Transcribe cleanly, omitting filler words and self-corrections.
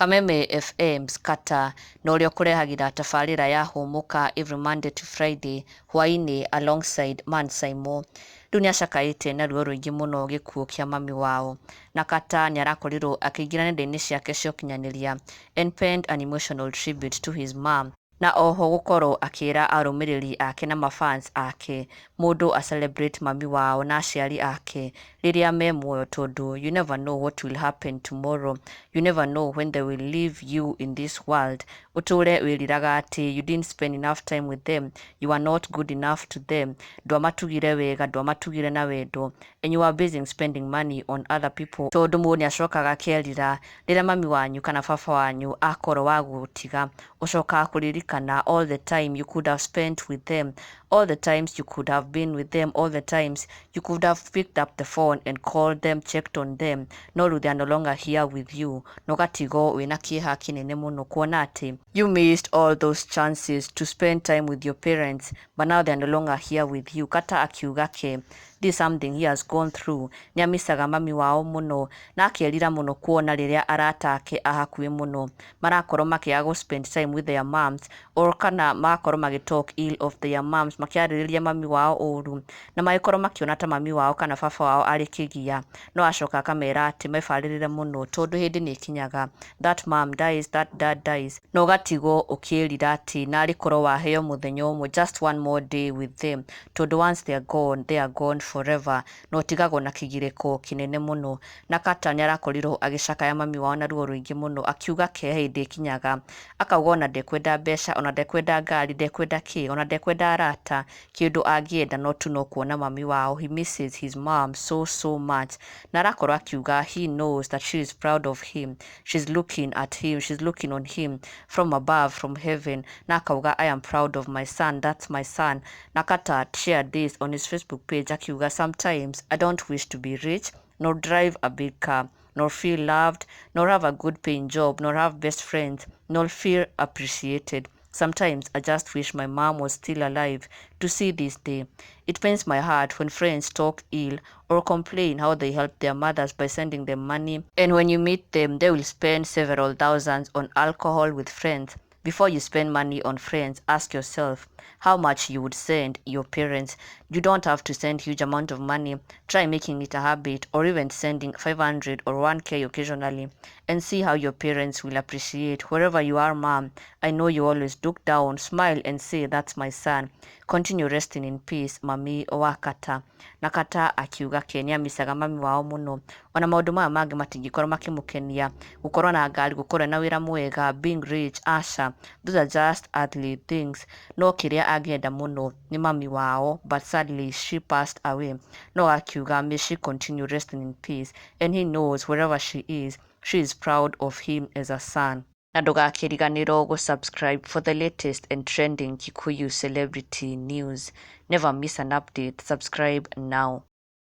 Kameme FM's Katta na ũrĩa ũkũrehagĩra tabarĩra ya hũmũka every Monday to Friday hwaĩ-inĩ alongside Man Saimo. Rĩu nĩacakaĩte na ruo rũingĩ mũno gĩkuũ kĩa mami wao, na Katta nĩarakorirwo akĩingĩra nenda-inĩ ciake cia ũkinyanĩria and penned an emotional tribute to his mom, na oho gũkorwo akĩra arũmĩrĩri ake na mafans ake mũndũ celebrate mami wao na aciari ake rĩrĩa me muoyo, tondũ you never know what will happen tomorrow, you never know when they will leave you in this world. Ũtũre wĩriraga atĩ you didn't spend enough time with them, you are not good enough to them, ndwamatugire wega, ndwamatugire na wendo, and you are busy spending money on other people. Tondũ mũndũ nĩacokaga akerira rĩrĩa mami wanyu kana baba wanyu akorwo wa gũtiga, ũcokaga kũririkana all the time you could have spent with them, all the times you could have been with them, all the times you could have picked up the phone and called them, checked on them. No rĩu they are no longer here with you, na ũgatigwo wĩna kĩeha kĩnene mũno kuona atĩ you missed all those chances to spend time with your parents, but now they are no longer here with you. Katta akiuga ke this is something he has gone through. Nĩamisaga mami wao mũno na akerira mũno kuona rĩrĩa arata ake a hakuhĩ mũno marakorwo makĩaga spend time with their moms, or kana makorwo talk ill of their moms, makĩarĩrĩria mami wao ũru, na magĩkorwo makĩona ta mami wao kana baba wao arĩ kĩgia. No acoka akamera atĩ mebarĩrĩre mũno tondũ hĩndĩ nĩĩkinyaga that mom dies, that dad dies, na ũgatigwo ũkĩrira atĩ narĩ korwo waheo mũthenya ũmwe, just one more day with them, tondũ once they are gone forever, no tigagwo na kĩgirĩko kĩnene mũno. Na Katta nĩarakorirwo agĩcakaya mami wao na ruo rũingĩ mũno, akiuga ke hĩndĩ ĩkinyaga akauga ona ndekwenda mbeca, ona ndekwenda ngari, ndekwenda kĩ, ona ndekwenda arata, kĩndũ angĩenda no tu no kuona mami wao. He misses his mom so much, na arakorwo akiuga he knows that she is proud of him, she's looking at him, she's looking on him from above, from heaven, na akauga I am proud of my son, that's my son. Na Katta shared this on his Facebook page akiuga sometimes I don't wish to be rich, nor drive a big car, nor feel loved, nor have a good paying job, nor have best friends, nor feel appreciated. Sometimes I just wish my mom was still alive to see this day. It pains my heart when friends talk ill or complain how they help their mothers by sending them money, and when you meet them they will spend several thousands on alcohol with friends. Before you spend money on friends, ask yourself how much you would send your parents. You don't have to send huge amount of money. Try making it a habit, or even sending 500 or 1k occasionally, and see how your parents will appreciate. Wherever you are, mom, I know you always look down, smile and say that's my son. Continue resting in peace, Mami wa Katta. Na Katta akiuga ke nĩamisaga mami wao mũno, ona maũndũ maya mangĩ matingĩkorwo makĩmũkenia, gũkorwo na ngari, gũkorwo na wĩra mwega, being rich, aca, those are just earthly things. No kĩrĩa angĩenda mũno nĩ mami wao, but sadly she passed away. No akiuga may she continue resting in peace, and he knows wherever she is proud of him as a son. Na ndũgakĩriganĩrwo gũsubscribe for the latest and trending Kikuyu celebrity news. Never miss an update. Subscribe now.